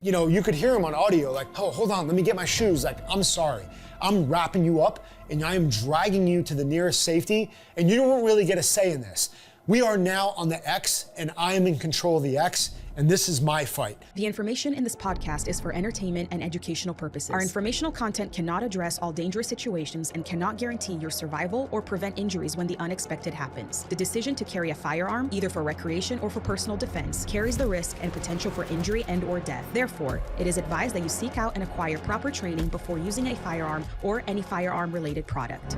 You know, you could hear him on audio like, oh, hold on, let me get my shoes. Like, I'm sorry. I'm wrapping you up and I am dragging you to the nearest safety and you don't really get a say in this. We are now on the X and I am in control of the X and this is my fight. The information in this podcast is for entertainment and educational purposes. Our informational content cannot address all dangerous situations and cannot guarantee your survival or prevent injuries when the unexpected happens. The decision to carry a firearm, either for recreation or for personal defense, carries the risk and potential for injury and or death. Therefore, it is advised that you seek out and acquire proper training before using a firearm or any firearm-related product.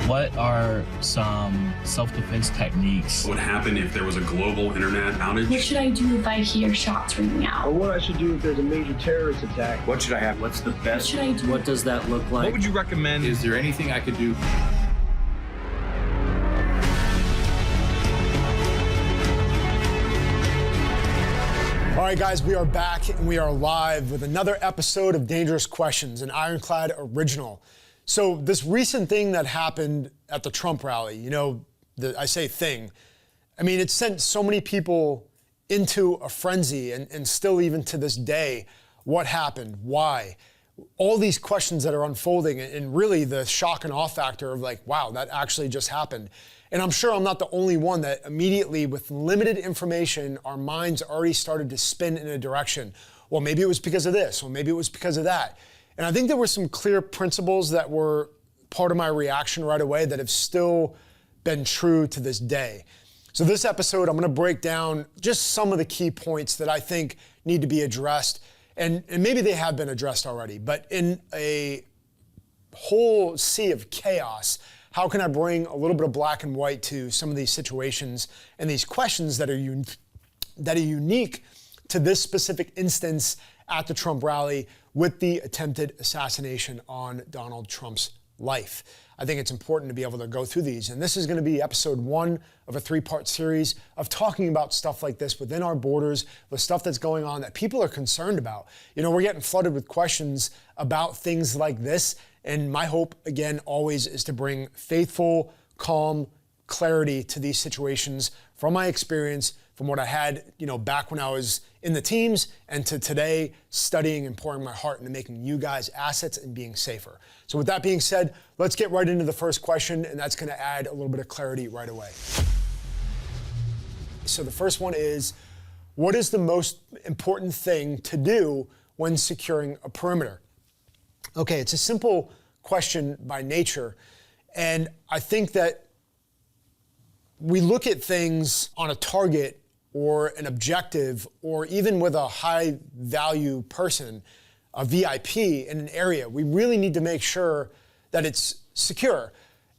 What are some self-defense techniques? What would happen if there was a global internet outage? What should I do if I hear shots ringing out? Or what I should do if there's a major terrorist attack? What should I have? What's the best? What should I do? What does that look like? What would you recommend? Is there anything I could do? All right, guys, we are back and we are live with another episode of Dangerous Questions, an Ironclad original. So this recent thing that happened at the Trump rally, you know, I say thing, I mean, it sent so many people into a frenzy and still even to this day, what happened, why? All these questions that are unfolding and really the shock and awe factor of like, wow, that actually just happened. And I'm sure I'm not the only one that immediately with limited information, our minds already started to spin in a direction. Well, maybe it was because of this, or maybe it was because of that. And I think there were some clear principles that were part of my reaction right away that have still been true to this day. So this episode, I'm gonna break down just some of the key points that I think need to be addressed. And maybe they have been addressed already, but in a whole sea of chaos, how can I bring a little bit of black and white to some of these situations and these questions that are unique to this specific instance at the Trump rally with the attempted assassination on Donald Trump's life. I think it's important to be able to go through these. And this is going to be episode 1 of a 3-part series of talking about stuff like this within our borders, with stuff that's going on that people are concerned about. You know, we're getting flooded with questions about things like this. And my hope, again, always is to bring faithful, calm clarity to these situations from my experience, from what I had, you know, back when I was in the teams, and to today, studying and pouring my heart into making you guys assets and being safer. So with that being said, let's get right into the first question, and that's gonna add a little bit of clarity right away. So the first one is, what is the most important thing to do when securing a perimeter? Okay, it's a simple question by nature, and I think that we look at things on a target or an objective, or even with a high value person, a VIP in an area, we really need to make sure that it's secure.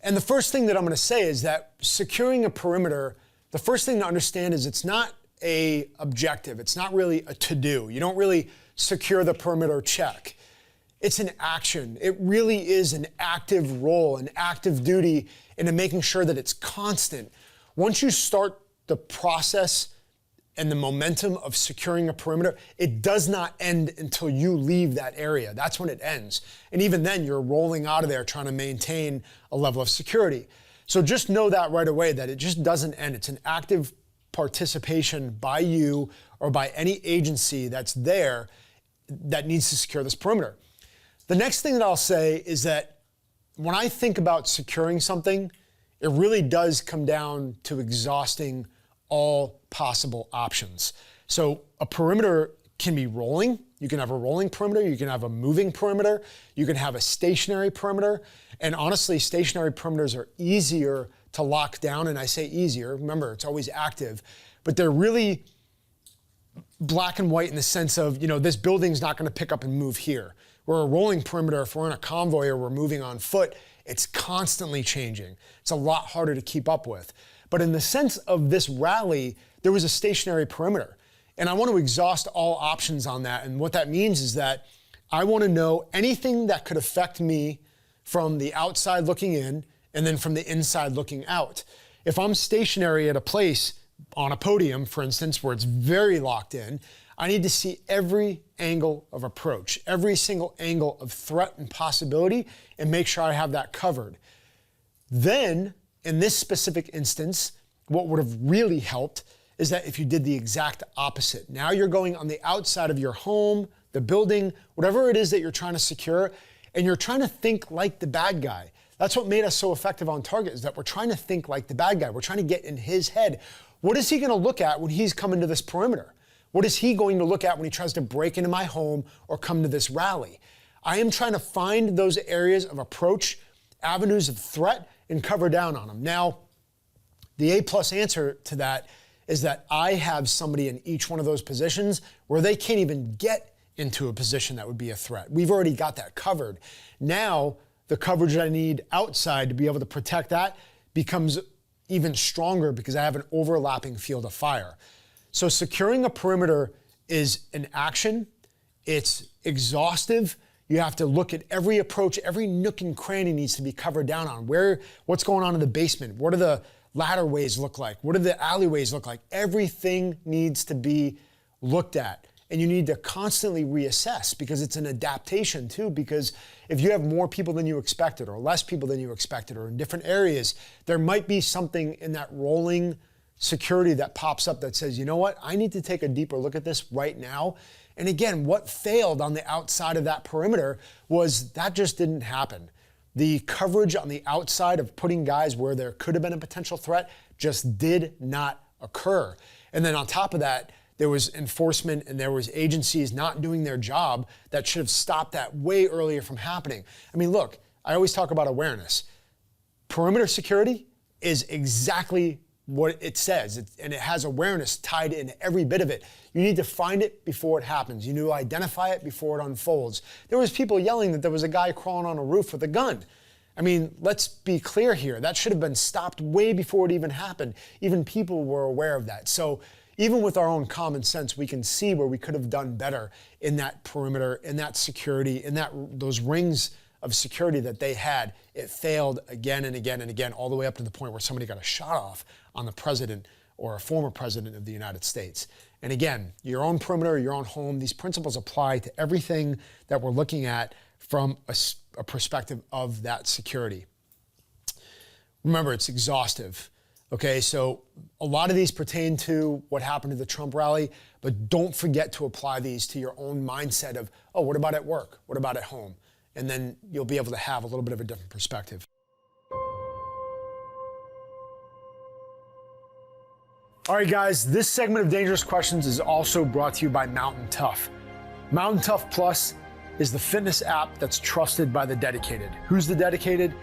And the first thing that I'm gonna say is that securing a perimeter, the first thing to understand is it's not a objective, it's not really a to-do. You don't really secure the perimeter check. It's an action. It really is an active role, an active duty into making sure that it's constant. Once you start the process and the momentum of securing a perimeter, it does not end until you leave that area. That's when it ends. And even then, you're rolling out of there trying to maintain a level of security. So just know that right away, that it just doesn't end. It's an active participation by you or by any agency that's there that needs to secure this perimeter. The next thing that I'll say is that when I think about securing something, it really does come down to exhausting all possible options. So a perimeter can be rolling. You can have a rolling perimeter. You can have a moving perimeter. You can have a stationary perimeter. And honestly, stationary perimeters are easier to lock down. And I say easier, remember, it's always active, but they're really black and white in the sense of, you know, this building's not going to pick up and move here. Where a rolling perimeter, if we're in a convoy or we're moving on foot, it's constantly changing. It's a lot harder to keep up with. But in the sense of this rally, there was a stationary perimeter. And I want to exhaust all options on that. And what that means is that I want to know anything that could affect me from the outside looking in and then from the inside looking out. If I'm stationary at a place, on a podium, for instance, where it's very locked in, I need to see every angle of approach, every single angle of threat and possibility, and make sure I have that covered. Then, in this specific instance, what would have really helped is that if you did the exact opposite, now you're going on the outside of your home, the building, whatever it is that you're trying to secure, and you're trying to think like the bad guy. That's what made us so effective on target, is that we're trying to think like the bad guy. We're trying to get in his head. What is he going to look at when he's coming to this perimeter? What is he going to look at when he tries to break into my home or come to this rally? I am trying to find those areas of approach, avenues of threat, and cover down on them. Now, the A+ answer to that is that I have somebody in each one of those positions where they can't even get into a position that would be a threat. We've already got that covered. Now, the coverage that I need outside to be able to protect that becomes even stronger because I have an overlapping field of fire. So securing a perimeter is an action. It's exhaustive. You have to look at every approach, every nook and cranny needs to be covered down on. What's going on in the basement? What do the ladderways look like? What do the alleyways look like? Everything needs to be looked at. And you need to constantly reassess because it's an adaptation too, because if you have more people than you expected or less people than you expected or in different areas, there might be something in that rolling security that pops up that says, you know what, I need to take a deeper look at this right now. And again, what failed on the outside of that perimeter was that just didn't happen. The coverage on the outside of putting guys where there could have been a potential threat just did not occur. And then on top of that, there was enforcement and there was agencies not doing their job that should have stopped that way earlier from happening. I mean, look, I always talk about awareness. Perimeter security is exactly what it says, and it has awareness tied in every bit of it. You need to find it before it happens. You need to identify it before it unfolds. There was people yelling that there was a guy crawling on a roof with a gun. I mean, let's be clear here. That should have been stopped way before it even happened. Even people were aware of that. So even with our own common sense, we can see where we could have done better in that perimeter, in that security, in those rings of security that they had. It failed again and again and again, all the way up to the point where somebody got a shot off on the president or a former president of the United States. And again, your own perimeter, your own home, these principles apply to everything that we're looking at from a perspective of that security. Remember, it's exhaustive. Okay, so a lot of these pertain to what happened to the Trump rally, but don't forget to apply these to your own mindset of, oh, what about at work? What about at home? And then you'll be able to have a little bit of a different perspective. All right, guys, this segment of Dangerous Questions is also brought to you by Mountain Tough. Mountain Tough Plus is the fitness app that's trusted by the dedicated. Who's the dedicated?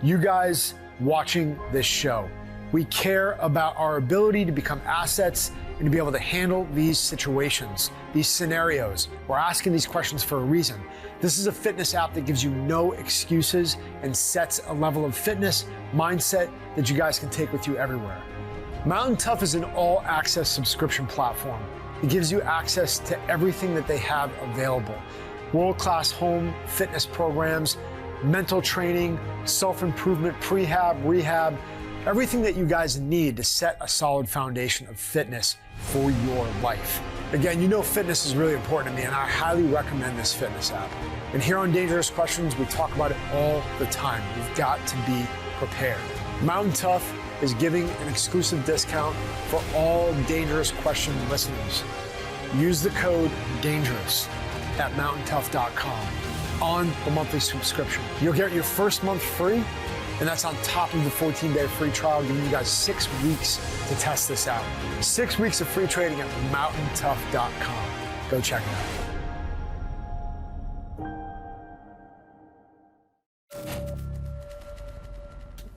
You guys watching this show. We care about our ability to become assets and to be able to handle these situations, these scenarios. We're asking these questions for a reason. This is a fitness app that gives you no excuses and sets a level of fitness mindset that you guys can take with you everywhere. Mountain Tough is an all-access subscription platform. It gives you access to everything that they have available. World-class home fitness programs, mental training, self-improvement, prehab, rehab, everything that you guys need to set a solid foundation of fitness for your life. Again, you know fitness is really important to me, and I highly recommend this fitness app. And here on Dangerous Questions, we talk about it all the time. You've got to be prepared. Mountain Tough is giving an exclusive discount for all Dangerous Question listeners. Use the code DANGEROUS at mountaintough.com on the monthly subscription. You'll get your first month free, and that's on top of the 14-day free trial, giving you guys 6 weeks to test this out. 6 weeks of free trading at mountaintough.com. Go check it out.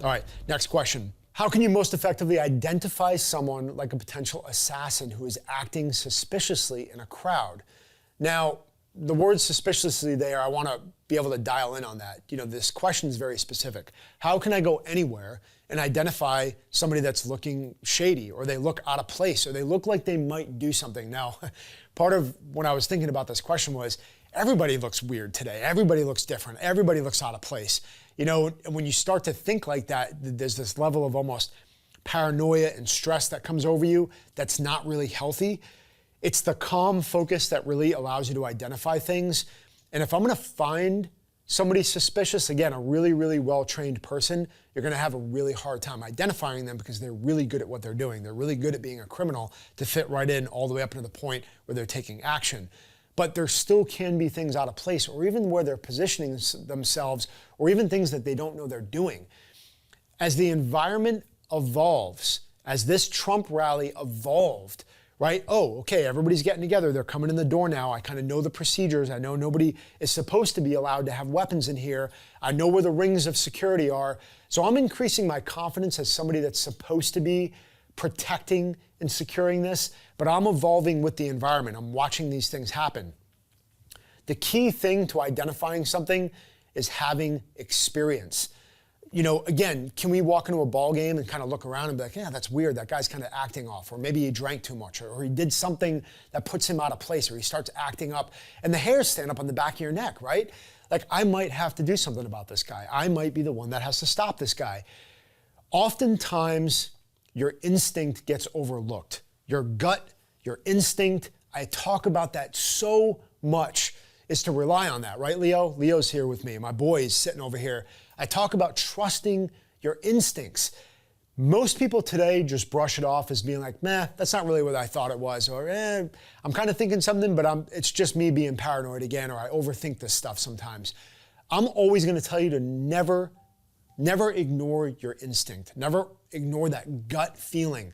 All right, next question. How can you most effectively identify someone like a potential assassin who is acting suspiciously in a crowd? Now, the word suspiciously there, I want to be able to dial in on that. You know, this question is very specific. How can I go anywhere and identify somebody that's looking shady, or they look out of place, or they look like they might do something? Now, part of when I was thinking about this question was, everybody looks weird today. Everybody looks different. Everybody looks out of place. You know, when you start to think like that, there's this level of almost paranoia and stress that comes over you that's not really healthy. It's the calm focus that really allows you to identify things. And if I'm going to find somebody suspicious, again, a really, really well-trained person, you're gonna have a really hard time identifying them because they're really good at what they're doing. They're really good at being a criminal to fit right in all the way up to the point where they're taking action. But there still can be things out of place, or even where they're positioning themselves, or even things that they don't know they're doing. As the environment evolves, as this Trump rally evolved, right? Oh, okay, everybody's getting together. They're coming in the door now. I kind of know the procedures. I know nobody is supposed to be allowed to have weapons in here. I know where the rings of security are. So I'm increasing my confidence as somebody that's supposed to be protecting and securing this, but I'm evolving with the environment. I'm watching these things happen. The key thing to identifying something is having experience. You know, again, can we walk into a ball game and kind of look around and be like, yeah, that's weird. That guy's kind of acting off, or maybe he drank too much, or he did something that puts him out of place, or he starts acting up and the hairs stand up on the back of your neck, right? Like, I might have to do something about this guy. I might be the one that has to stop this guy. Oftentimes, your instinct gets overlooked. Your gut, your instinct, I talk about that so much, is to rely on that, right, Leo? Leo's here with me. My boy is sitting over here. I talk about trusting your instincts. Most people today just brush it off as being like, meh, that's not really what I thought it was, or I'm kind of thinking something, but it's just me being paranoid again, or I overthink this stuff sometimes. I'm always gonna tell you to never ignore your instinct. Never ignore that gut feeling.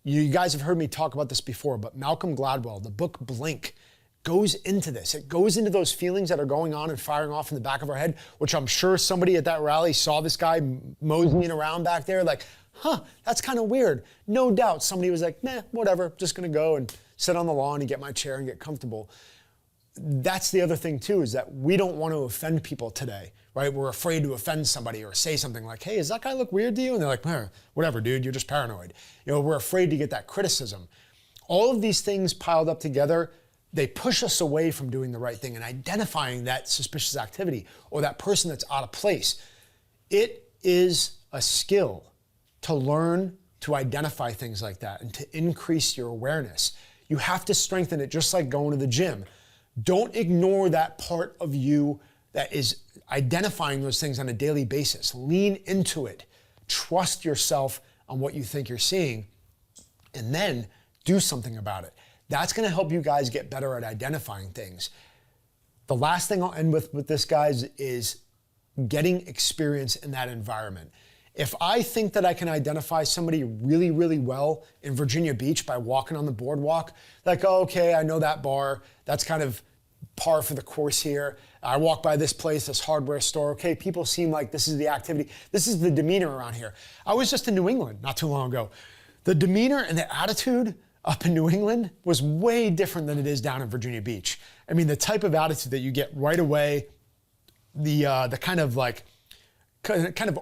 You guys have heard me talk about this before, but Malcolm Gladwell, the book Blink, goes into this. It goes into those feelings that are going on and firing off in the back of our head, which I'm sure somebody at that rally saw this guy moseying around back there like, huh, that's kind of weird. No doubt somebody was like, nah, whatever, just gonna go and sit on the lawn and get my chair and get comfortable. That's the other thing too, is that we don't want to offend people today, right? We're afraid to offend somebody or say something like, hey, does that guy look weird to you? And they're like, whatever, dude, you're just paranoid. You know, we're afraid to get that criticism. All of these things piled up together, they push us away from doing the right thing and identifying that suspicious activity or that person that's out of place. It is a skill to learn to identify things like that and to increase your awareness. You have to strengthen it, just like going to the gym. Don't ignore that part of you that is identifying those things on a daily basis. Lean into it. Trust yourself on what you think you're seeing, and then do something about it. That's gonna help you guys get better at identifying things. The last thing I'll end with this, guys, is getting experience in that environment. If I think that I can identify somebody really, really well in Virginia Beach by walking on the boardwalk, like, oh, okay, I know that bar, that's kind of par for the course here. I walk by this place, this hardware store, okay, people seem like this is the activity, this is the demeanor around here. I was just in New England not too long ago. The demeanor and the attitude up in New England was way different than it is down in Virginia Beach. I mean, the type of attitude that you get right away, the kind of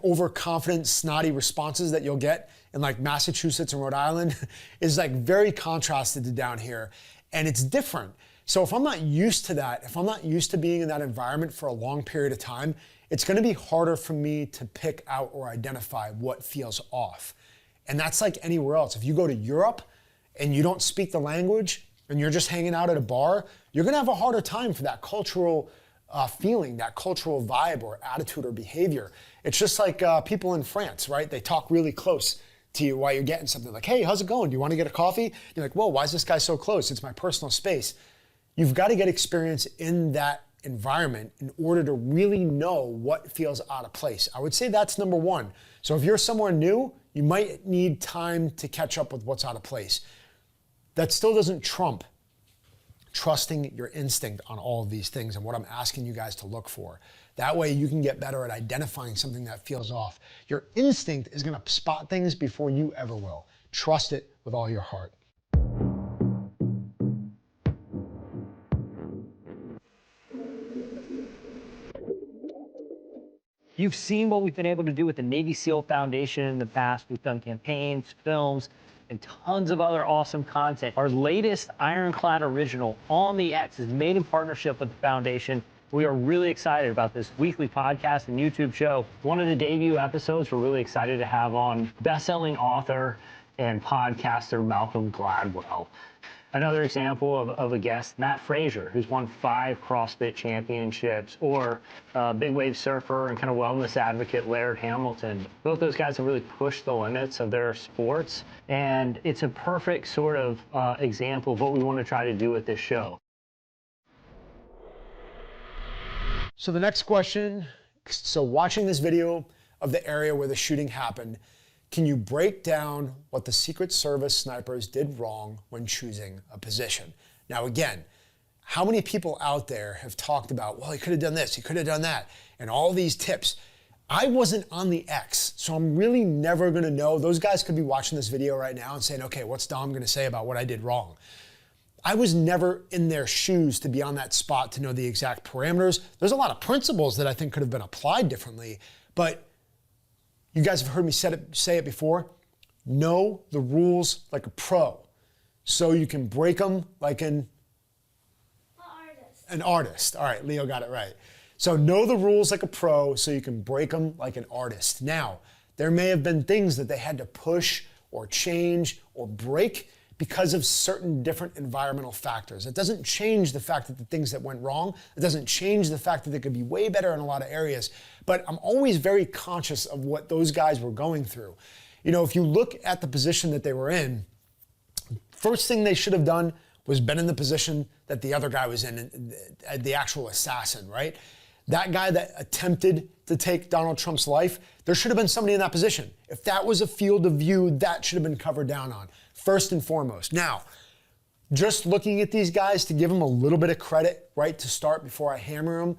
overconfident, snotty responses that you'll get in like Massachusetts and Rhode Island is like very contrasted to down here, and it's different. So if I'm not used to that, if I'm not used to being in that environment for a long period of time, it's gonna be harder for me to pick out or identify what feels off. And that's like anywhere else. If you go to Europe and you don't speak the language and you're just hanging out at a bar, you're gonna have a harder time for that cultural feeling, that cultural vibe or attitude or behavior. It's just like people in France, right? They talk really close to you while you're getting something like, hey, how's it going? Do you want to get a coffee? You're like, whoa, why is this guy so close? It's my personal space. You've got to get experience in that environment in order to really know what feels out of place. I would say that's number one. So if you're somewhere new, you might need time to catch up with what's out of place. That still doesn't trump trusting your instinct on all of these things and what I'm asking you guys to look for. That way you can get better at identifying something that feels off. Your instinct is gonna spot things before you ever will. Trust it with all your heart. You've seen what we've been able to do with the Navy SEAL Foundation in the past. We've done campaigns, films, and tons of other awesome content. Our latest Ironclad original, On the X, is made in partnership with the foundation. We are really excited about this weekly podcast and YouTube show. One of the debut episodes we're really excited to have on best-selling author and podcaster Malcolm Gladwell. Another example of a guest, Matt Frazier, who's won 5 CrossFit championships, or big wave surfer and kind of wellness advocate Laird Hamilton. Both those guys have really pushed the limits of their sports, and it's a perfect sort of example of what we want to try to do with this show. So the next question, so watching this video of the area where the shooting happened, can you break down what the Secret Service snipers did wrong when choosing a position? Now again, how many people out there have talked about, well, he could have done this, he could have done that, and all these tips. I wasn't on the X, so I'm really never gonna know. Those guys could be watching this video right now and saying, okay, what's Dom gonna say about what I did wrong? I was never in their shoes to be on that spot to know the exact parameters. There's a lot of principles that I think could have been applied differently, but you guys have heard me say it before. Know the rules like a pro, so you can break them like an artist. All right, Leo got it right. So know the rules like a pro, so you can break them like an artist. Now, there may have been things that they had to push or change or break because of certain different environmental factors. It doesn't change the fact that the things that went wrong, it doesn't change the fact that they could be way better in a lot of areas, but I'm always very conscious of what those guys were going through. You know, if you look at the position that they were in, first thing they should have done was been in the position that the other guy was in, the actual assassin, right? That guy that attempted to take Donald Trump's life, there should have been somebody in that position. If that was a field of view, that should have been covered down on, first and foremost. Now, just looking at these guys to give them a little bit of credit, right, to start before I hammer them,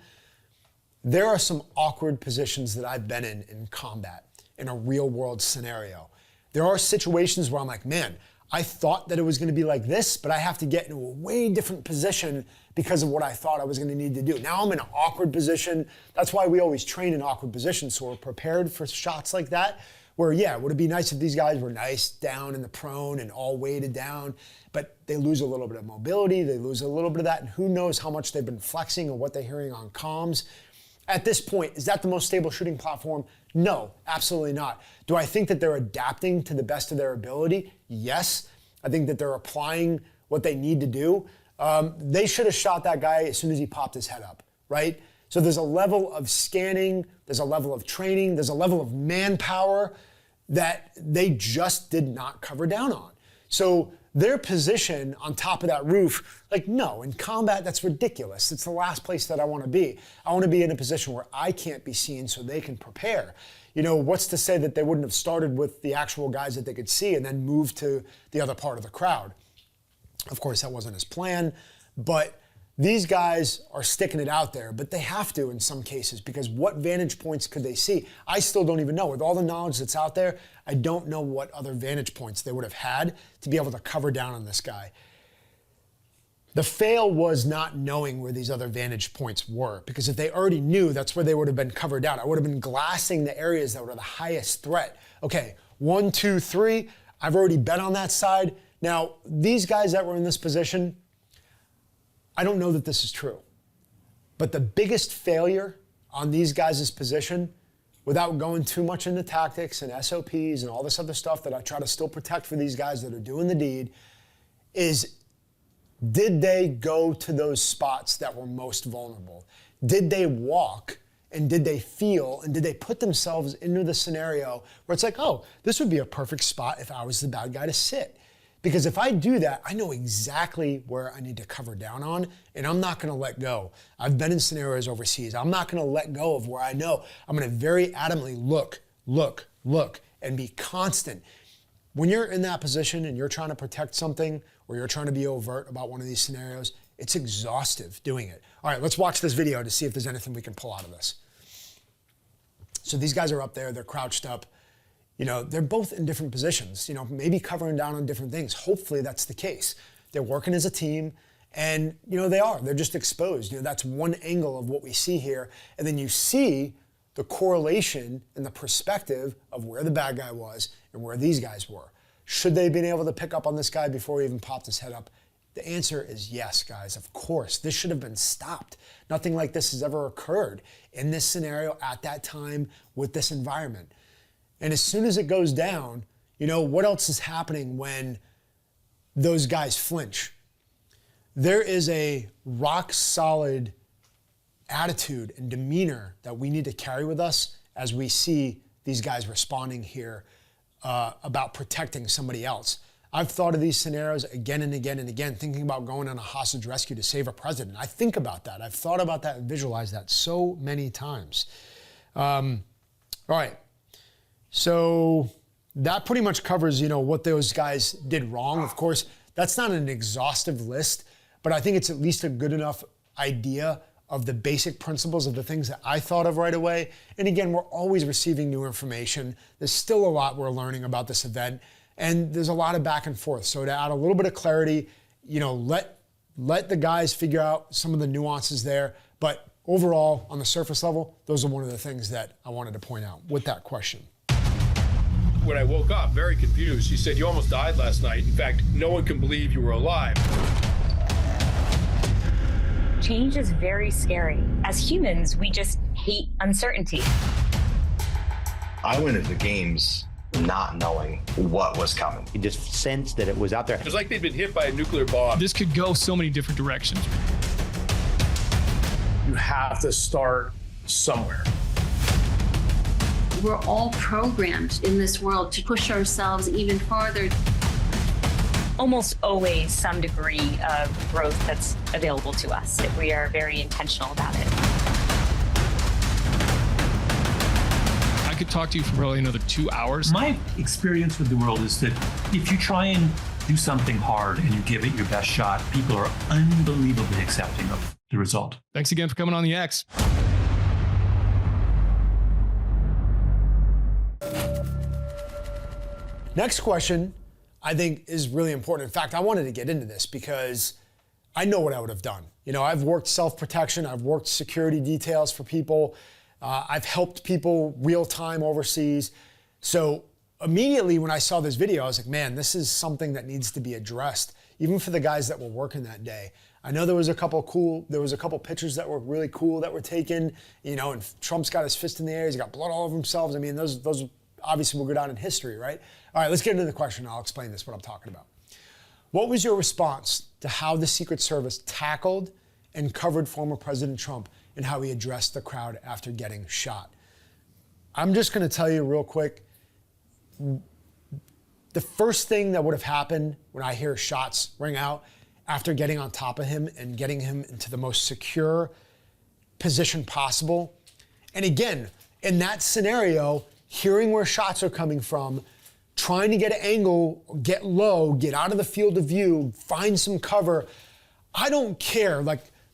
there are some awkward positions that I've been in combat, in a real world scenario. There are situations where I'm like, man, I thought that it was gonna be like this, but I have to get into a way different position because of what I thought I was gonna need to do. Now I'm in an awkward position. That's why we always train in awkward positions, so we're prepared for shots like that, where yeah, would it be nice if these guys were nice down in the prone and all weighted down, but they lose a little bit of mobility, they lose a little bit of that, and who knows how much they've been flexing or what they're hearing on comms. At this point, is that the most stable shooting platform? No, absolutely not. Do I think that they're adapting to the best of their ability? Yes. I think that they're applying what they need to do. They should have shot that guy as soon as he popped his head up, right? So there's a level of scanning, there's a level of training, there's a level of manpower that they just did not cover down on. So their position on top of that roof, like no, in combat, that's ridiculous. It's the last place that I want to be. I want to be in a position where I can't be seen so they can prepare. You know, what's to say that they wouldn't have started with the actual guys that they could see and then moved to the other part of the crowd? Of course, that wasn't his plan, but these guys are sticking it out there, but they have to in some cases, because what vantage points could they see? I still don't even know. With all the knowledge that's out there, I don't know what other vantage points they would have had to be able to cover down on this guy. The fail was not knowing where these other vantage points were, because if they already knew, that's where they would have been covered down. I would have been glassing the areas that were the highest threat. Okay, 1, 2, 3, I've already been on that side. Now, these guys that were in this position, I don't know that this is true, but the biggest failure on these guys' position, without going too much into tactics and SOPs and all this other stuff that I try to still protect for these guys that are doing the deed, is did they go to those spots that were most vulnerable? Did they walk and did they feel and did they put themselves into the scenario where it's like, oh, this would be a perfect spot if I was the bad guy to sit? Because if I do that, I know exactly where I need to cover down on, and I'm not gonna let go. I've been in scenarios overseas. I'm not gonna let go of where I know. I'm gonna very adamantly look, and be constant. When you're in that position and you're trying to protect something, or you're trying to be overt about one of these scenarios, it's exhaustive doing it. All right, let's watch this video to see if there's anything we can pull out of this. So these guys are up there, they're crouched up. You know, they're both in different positions, you know, maybe covering down on different things. Hopefully that's the case. They're working as a team and, you know, they're just exposed. You know, that's one angle of what we see here. And then you see the correlation and the perspective of where the bad guy was and where these guys were. Should they have been able to pick up on this guy before he even popped his head up? The answer is yes, guys, of course. This should have been stopped. Nothing like this has ever occurred in this scenario at that time with this environment. And as soon as it goes down, you know, what else is happening when those guys flinch? there is a rock solid attitude and demeanor that we need to carry with us as we see these guys responding here about protecting somebody else. I've thought of these scenarios again and again and again, thinking about going on a hostage rescue to save a president. I think about that. I've thought about that and visualized that so many times. All right, so that pretty much covers, what those guys did wrong. Of course, that's not an exhaustive list, but I think it's at least a good enough idea of the basic principles of the things that I thought of right away. And again, we're always receiving new information. There's still a lot we're learning about this event, and there's a lot of back and forth. So to add a little bit of clarity, let the guys figure out some of the nuances there. But overall, on the surface level, those are one of the things that I wanted to point out with that question. When I woke up, very confused, she said, "You almost died last night. In fact, no one can believe you were alive." Change is very scary. As humans, we just hate uncertainty. I went into the games not knowing what was coming. You just sensed that it was out there. It was like they'd been hit by a nuclear bomb. This could go so many different directions. You have to start somewhere. We're all programmed in this world to push ourselves even farther. Almost always some degree of growth that's available to us if we are very intentional about it. I could talk to you for probably another 2 hours. My experience with the world is that if you try and do something hard and you give it your best shot, people are unbelievably accepting of the result. Thanks again for coming on the X. Next question, I think, is really important. In fact, I wanted to get into this because I know what I would have done. I've worked self-protection, I've worked security details for people, I've helped people real time overseas. So immediately when I saw this video, I was like, man, this is something that needs to be addressed, even for the guys that were working that day. I know there was a couple pictures that were really cool that were taken, and Trump's got his fist in the air, he's got blood all over himself. I mean, those obviously will go down in history, right? All right, let's get into the question. I'll explain what I'm talking about. What was your response to how the Secret Service tackled and covered former President Trump and how he addressed the crowd after getting shot? I'm just going to tell you real quick, the first thing that would have happened when I hear shots ring out after getting on top of him and getting him into the most secure position possible. And again, in that scenario, hearing where shots are coming from, trying to get an angle, get low, get out of the field of view, find some cover. I don't care.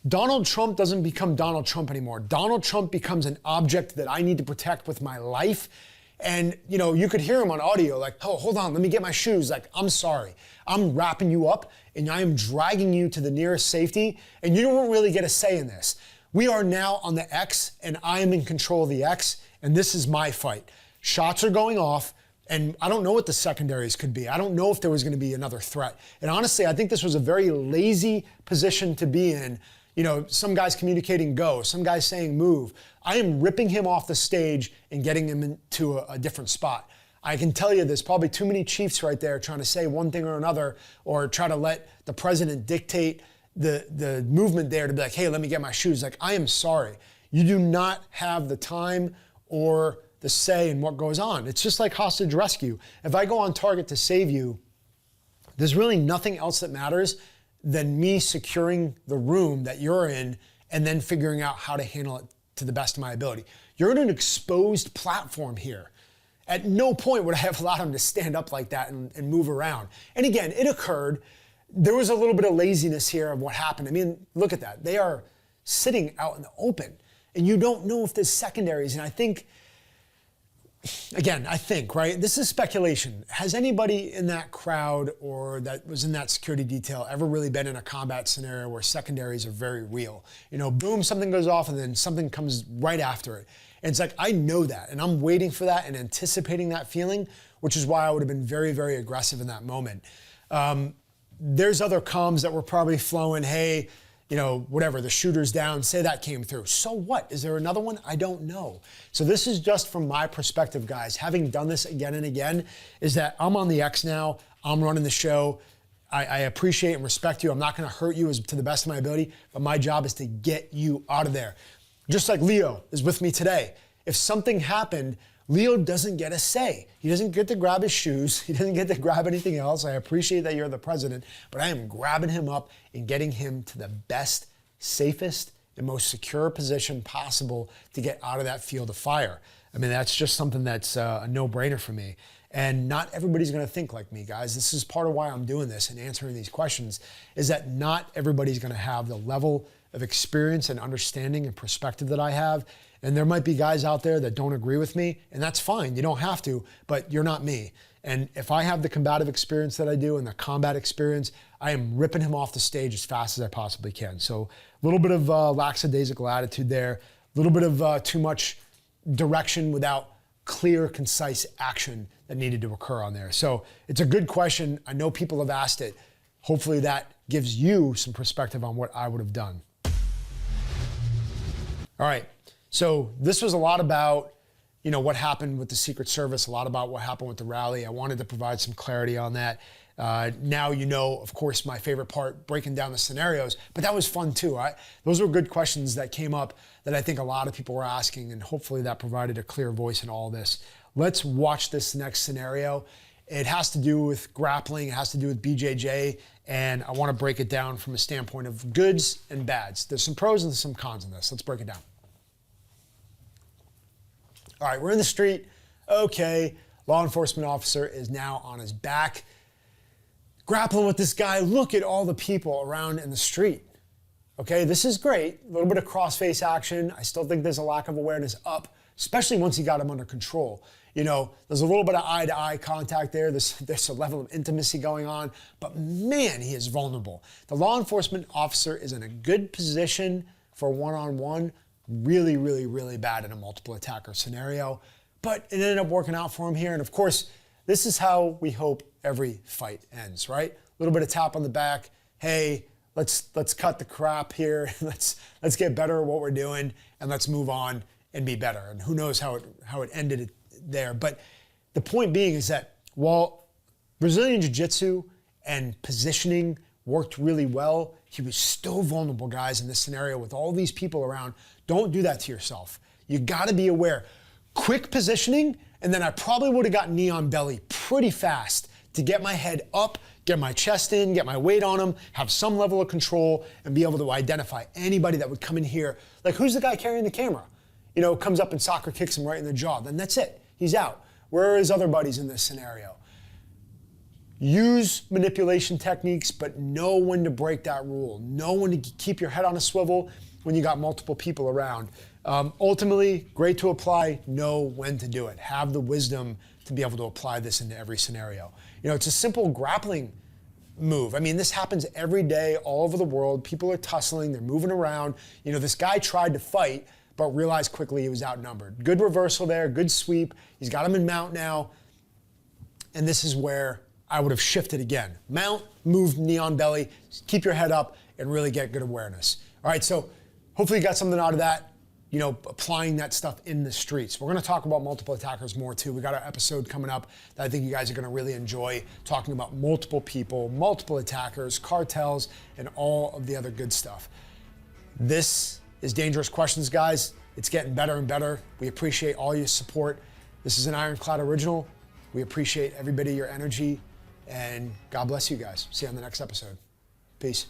Donald Trump doesn't become Donald Trump anymore. Donald Trump becomes an object that I need to protect with my life. And, you could hear him on audio, oh, hold on, let me get my shoes. I'm sorry. I'm wrapping you up and I am dragging you to the nearest safety. And you don't really get a say in this. We are now on the X and I am in control of the X. And this is my fight. Shots are going off. And I don't know what the secondaries could be. I don't know if there was going to be another threat. And honestly, I think this was a very lazy position to be in. Some guys communicating go, some guys saying move. I am ripping him off the stage and getting him into a different spot. I can tell you there's probably too many chiefs right there trying to say one thing or another or try to let the president dictate the movement there to be like, hey, let me get my shoes. I am sorry. You do not have the time or the say in what goes on. It's just like hostage rescue. If I go on target to save you, there's really nothing else that matters than me securing the room that you're in and then figuring out how to handle it to the best of my ability. You're in an exposed platform here. At no point would I have allowed him to stand up like that and move around. And again, it occurred. There was a little bit of laziness here of what happened. I mean, look at that. They are sitting out in the open and you don't know if there's secondaries. And I think, right? This is speculation. Has anybody in that crowd or that was in that security detail ever really been in a combat scenario where secondaries are very real? Boom, something goes off and then something comes right after it. And it's I know that and I'm waiting for that and anticipating that feeling, which is why I would have been very, very aggressive in that moment. There's other comms that were probably flowing, hey, whatever, the shooter's down, say that came through. So what? Is there another one? I don't know. So this is just from my perspective, guys. Having done this again and again, is that I'm on the X now. I'm running the show. I appreciate and respect you. I'm not gonna hurt you to the best of my ability, but my job is to get you out of there. Just like Leo is with me today. If something happened, Leo doesn't get a say. He doesn't get to grab his shoes. He doesn't get to grab anything else. I appreciate that you're the president, but I am grabbing him up and getting him to the best, safest, and most secure position possible to get out of that field of fire. I mean, that's just something that's a no-brainer for me. And not everybody's gonna think like me, guys. This is part of why I'm doing this and answering these questions, is that not everybody's gonna have the level of experience and understanding and perspective that I have. And there might be guys out there that don't agree with me, and that's fine. You don't have to, but you're not me. And if I have the combative experience that I do and the combat experience, I am ripping him off the stage as fast as I possibly can. So a little bit of lackadaisical attitude there, a little bit of too much direction without clear, concise action that needed to occur on there. So it's a good question. I know people have asked it. Hopefully that gives you some perspective on what I would have done. All right, so this was a lot about, you know, what happened with the Secret Service, a lot about what happened with the rally. I wanted to provide some clarity on that. Now you know, of course, my favorite part, breaking down the scenarios, but that was fun too. Those were good questions that came up that I think a lot of people were asking, and hopefully that provided a clear voice in all this. Let's watch this next scenario. It has to do with grappling, it has to do with BJJ, and I want to break it down from a standpoint of goods and bads. There's some pros and some cons in this. Let's break it down. All right, we're in the street. Okay, law enforcement officer is now on his back, grappling with this guy. Look at all the people around in the street. Okay, this is great. A little bit of cross-face action. I still think there's a lack of awareness up, especially once he got him under control. You know, there's a little bit of eye-to-eye contact there. There's a level of intimacy going on, but man, he is vulnerable. The law enforcement officer is in a good position for one-on-one, really, really, really bad in a multiple attacker scenario, but it ended up working out for him here. And of course, this is how we hope every fight ends, right? A little bit of tap on the back. Hey, let's cut the crap here. let's get better at what we're doing, and let's move on and be better. And who knows how it ended there. But the point being is that while Brazilian Jiu-Jitsu and positioning worked really well, he was still vulnerable, guys, in this scenario with all these people around. Don't do that to yourself. You gotta be aware. Quick positioning, and then I probably would have gotten knee on belly pretty fast to get my head up, get my chest in, get my weight on him, have some level of control, and be able to identify anybody that would come in here. Like, who's the guy carrying the camera? You know, comes up and soccer kicks him right in the jaw. Then that's it. He's out. Where are his other buddies in this scenario? Use manipulation techniques, but know when to break that rule. Know when to keep your head on a swivel when you got multiple people around. Ultimately, great to apply. Know when to do it. Have the wisdom to be able to apply this into every scenario. You know, it's a simple grappling move. I mean, this happens every day all over the world. People are tussling, they're moving around. You know, this guy tried to fight, but realized quickly he was outnumbered. Good reversal there, good sweep. He's got him in mount now. And this is where I would have shifted again. Mount, move, knee on belly, keep your head up, and really get good awareness. All right, so hopefully you got something out of that, you know, applying that stuff in the streets. We're gonna talk about multiple attackers more too. We got an episode coming up that I think you guys are gonna really enjoy, talking about multiple people, multiple attackers, cartels, and all of the other good stuff. This is Dangerous Questions, guys. It's getting better and better. We appreciate all your support. This is an IRONCLAD original. We appreciate everybody, your energy, and God bless you guys. See you on the next episode. Peace.